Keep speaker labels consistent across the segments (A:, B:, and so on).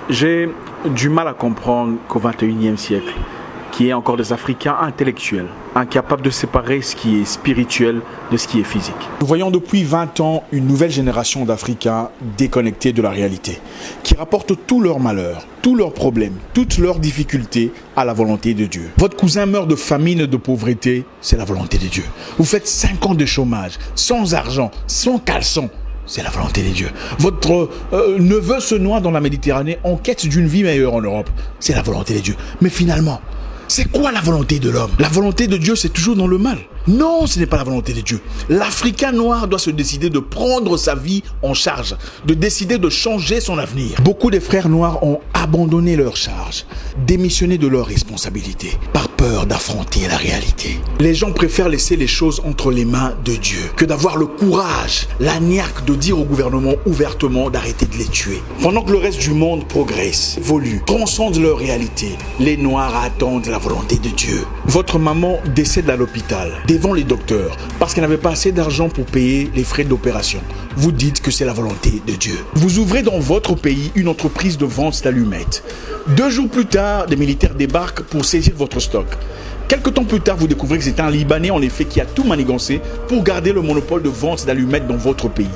A: J'ai du mal à comprendre qu'au XXIe siècle, qu'il y ait encore des Africains intellectuels, incapables de séparer ce qui est spirituel de ce qui est physique.
B: Nous voyons depuis 20 ans une nouvelle génération d'Africains déconnectés de la réalité, qui rapportent tous leurs malheurs, tous leurs problèmes, toutes leurs difficultés à la volonté de Dieu. Votre cousin meurt de famine et de pauvreté, c'est la volonté de Dieu. Vous faites 5 ans de chômage, sans argent, sans caleçon, c'est la volonté de Dieu. Votre neveu se noie dans la Méditerranée en quête d'une vie meilleure en Europe, c'est la volonté de Dieu. Mais finalement, c'est quoi la volonté de l'homme? La volonté de Dieu, c'est toujours dans le mal. Non, ce n'est pas la volonté de Dieu. L'Africain noir doit se décider de prendre sa vie en charge, de décider de changer son avenir. Beaucoup de frères noirs ont abandonné leur charge, démissionné de leurs responsabilités, par peur d'affronter la réalité. Les gens préfèrent laisser les choses entre les mains de Dieu que d'avoir le courage, la niaque de dire au gouvernement ouvertement d'arrêter de les tuer. Pendant que le reste du monde progresse, évolue, transcende leur réalité, les Noirs attendent la volonté de Dieu. Votre maman décède à l'hôpital, devant les docteurs, parce qu'elle n'avait pas assez d'argent pour payer les frais d'opération. Vous dites que c'est la volonté de Dieu. Vous ouvrez dans votre pays une entreprise de vente d'allumettes. 2 jours plus tard, des militaires débarquent pour saisir votre stock. Quelque temps plus tard, vous découvrez que c'est un Libanais en effet qui a tout manigancé pour garder le monopole de vente d'allumettes dans votre pays.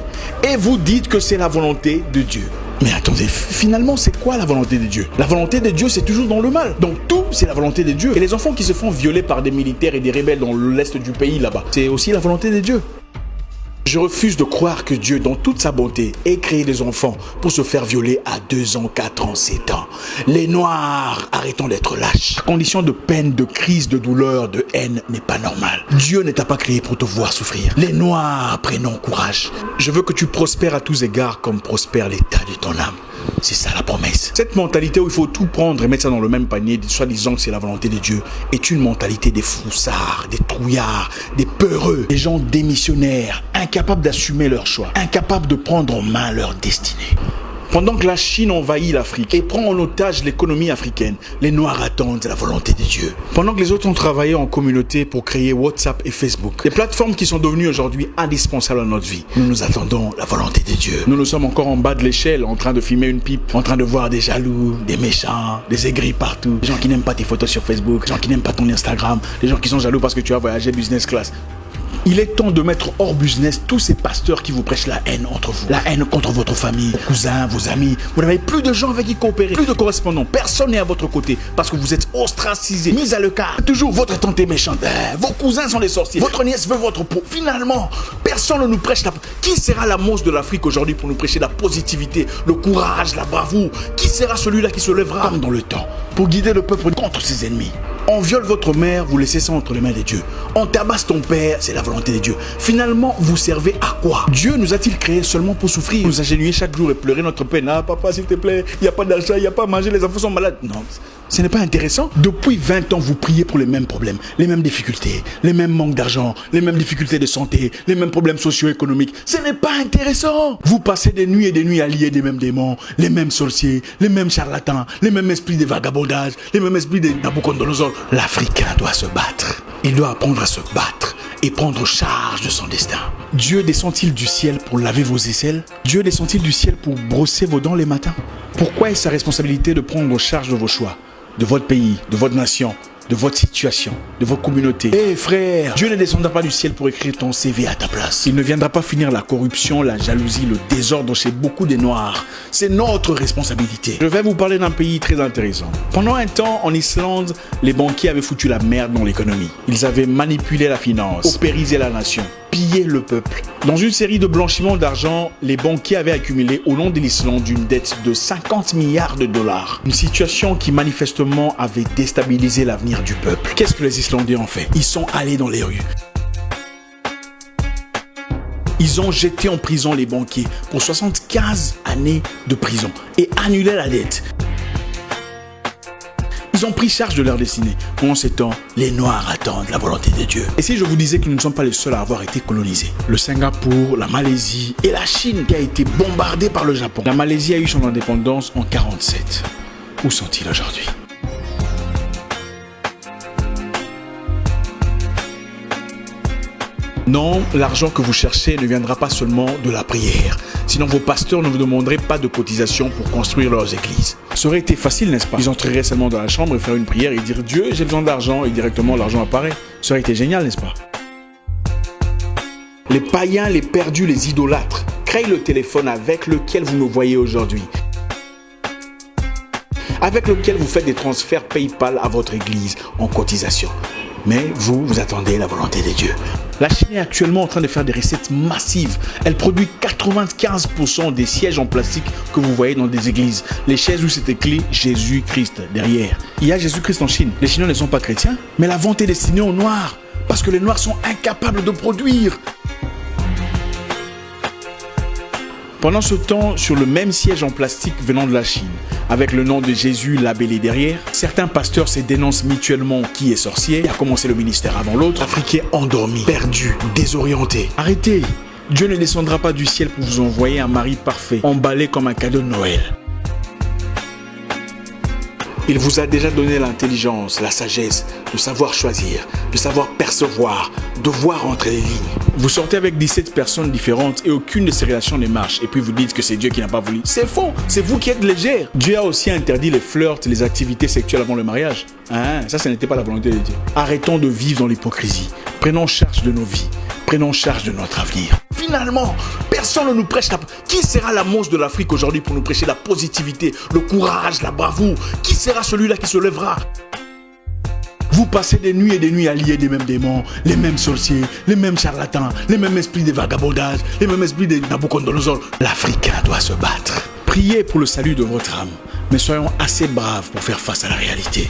B: Et vous dites que c'est la volonté de Dieu. Mais attendez, finalement, c'est quoi la volonté de Dieu? La volonté de Dieu, c'est toujours dans le mal. Donc tout, c'est la volonté de Dieu. Et les enfants qui se font violer par des militaires et des rebelles dans l'est du pays, là-bas, c'est aussi la volonté de Dieu. Je refuse de croire que Dieu, dans toute sa bonté, ait créé des enfants pour se faire violer à 2 ans, 4 ans, 7 ans. Les Noirs, arrêtons d'être lâches. La condition de peine, de crise, de douleur, de haine n'est pas normale. Dieu ne t'a pas créé pour te voir souffrir. Les Noirs, prenons courage. Je veux que tu prospères à tous égards comme prospère l'état de ton âme. C'est ça la promesse. Cette mentalité où il faut tout prendre et mettre ça dans le même panier, soi-disant que c'est la volonté de Dieu, est une mentalité des froussards, des trouillards, des peureux, des gens démissionnaires, incapables d'assumer leur choix, incapables de prendre en main leur destinée. Pendant que la Chine envahit l'Afrique et prend en otage l'économie africaine, les Noirs attendent la volonté de Dieu. Pendant que les autres ont travaillé en communauté pour créer WhatsApp et Facebook, des plateformes qui sont devenues aujourd'hui indispensables à notre vie, nous attendons la volonté de Dieu. Nous sommes encore en bas de l'échelle, en train de fumer une pipe, en train de voir des jaloux, des méchants, des aigris partout, des gens qui n'aiment pas tes photos sur Facebook, des gens qui n'aiment pas ton Instagram, des gens qui sont jaloux parce que tu as voyagé business class. Il est temps de mettre hors business tous ces pasteurs qui vous prêchent la haine entre vous. La haine contre votre famille, vos cousins, vos amis. Vous n'avez plus de gens avec qui coopérer, plus de correspondants. Personne n'est à votre côté parce que vous êtes ostracisés, mis à l'écart. Toujours votre tante est méchante. Vos cousins sont des sorciers. Votre nièce veut votre peau. Finalement, personne ne nous prêche la... Qui sera la monstre de l'Afrique aujourd'hui pour nous prêcher la positivité, le courage, la bravoure? Qui sera celui-là qui se lèvera comme dans le temps pour guider le peuple contre ses ennemis? On viole votre mère, vous laissez ça entre les mains de Dieu. On tabasse ton père, c'est la volonté de Dieu. Finalement, vous servez à quoi? Dieu nous a-t-il créés seulement pour souffrir, nous agenouiller chaque jour et pleurer notre peine? Ah papa, s'il te plaît, il n'y a pas d'argent, il n'y a pas à manger, les enfants sont malades. Non, ce n'est pas intéressant. Depuis 20 ans, vous priez pour les mêmes problèmes, les mêmes difficultés, les mêmes manques d'argent, les mêmes difficultés de santé, les mêmes problèmes socio-économiques. Ce n'est pas intéressant. Vous passez des nuits et des nuits à lier des mêmes démons, les mêmes sorciers, les mêmes charlatans, les mêmes esprits de vagabondage, les mêmes esprits de Nabucodonosor. L'Africain doit se battre. Il doit apprendre à se battre et prendre charge de son destin. Dieu descend-il du ciel pour laver vos aisselles? Dieu descend-il du ciel pour brosser vos dents les matins? Pourquoi est-ce sa responsabilité de prendre charge de vos choix, de votre pays, de votre nation, de votre situation, de votre communauté? Eh frère, Dieu ne descendra pas du ciel pour écrire ton CV à ta place. Il ne viendra pas finir la corruption, la jalousie, le désordre chez beaucoup des Noirs. C'est notre responsabilité. Je vais vous parler d'un pays très intéressant. Pendant un temps, en Islande, les banquiers avaient foutu la merde dans l'économie. Ils avaient manipulé la finance, paupérisé la nation, pillé le peuple. Dans une série de blanchiments d'argent, les banquiers avaient accumulé au long de l'Islande une dette de 50 milliards de dollars. Une situation qui manifestement avait déstabilisé l'avenir du peuple. Qu'est-ce que les Islandais ont fait? Ils sont allés dans les rues. Ils ont jeté en prison les banquiers pour 75 années de prison et annulé la dette. Ils ont pris charge de leur destinée. Pendant ce temps, les Noirs attendent la volonté de Dieu. Et si je vous disais que nous ne sommes pas les seuls à avoir été colonisés? Le Singapour, la Malaisie et la Chine qui a été bombardée par le Japon. La Malaisie a eu son indépendance en 1947. Où sont-ils aujourd'hui? Non, l'argent que vous cherchez ne viendra pas seulement de la prière. Sinon, vos pasteurs ne vous demanderaient pas de cotisation pour construire leurs églises. Ça aurait été facile, n'est-ce pas? Ils entreraient seulement dans la chambre et faire une prière et dire « Dieu, j'ai besoin d'argent » et directement l'argent apparaît. Ça aurait été génial, n'est-ce pas? Les païens, les perdus, les idolâtres créent le téléphone avec lequel vous nous voyez aujourd'hui, avec lequel vous faites des transferts PayPal à votre église en cotisation. Mais vous attendez la volonté de Dieu. La Chine est actuellement en train de faire des recettes massives. Elle produit 95% des sièges en plastique que vous voyez dans des églises. Les chaises où c'est écrit Jésus-Christ derrière. Il y a Jésus-Christ en Chine. Les Chinois ne sont pas chrétiens, mais la vente est destinée aux Noirs. Parce que les Noirs sont incapables de produire. Pendant ce temps, sur le même siège en plastique venant de la Chine, avec le nom de Jésus labellé derrière, certains pasteurs se dénoncent mutuellement qui est sorcier, qui a commencé le ministère avant l'autre, Africains endormis, perdus, désorientés. Arrêtez! Dieu ne descendra pas du ciel pour vous envoyer un mari parfait, emballé comme un cadeau de Noël. Il vous a déjà donné l'intelligence, la sagesse, de savoir choisir, de savoir percevoir, de voir entre les lignes. Vous sortez avec 17 personnes différentes et aucune de ces relations ne marche. Et puis vous dites que c'est Dieu qui n'a pas voulu. C'est faux, c'est vous qui êtes légère. Dieu a aussi interdit les flirts, les activités sexuelles avant le mariage. Ça n'était pas la volonté de Dieu. Arrêtons de vivre dans l'hypocrisie. Prenons charge de nos vies. Prenons charge de notre avenir. Finalement, personne ne nous prêche la... Qui sera la monstre de l'Afrique aujourd'hui pour nous prêcher la positivité, le courage, la bravoure? Qui sera celui-là qui se lèvera? Vous passez des nuits et des nuits à lier des mêmes démons, les mêmes sorciers, les mêmes charlatans, les mêmes esprits de vagabondage, les mêmes esprits de Nabucodonosor. L'Africain doit se battre. Priez pour le salut de votre âme, mais soyons assez braves pour faire face à la réalité.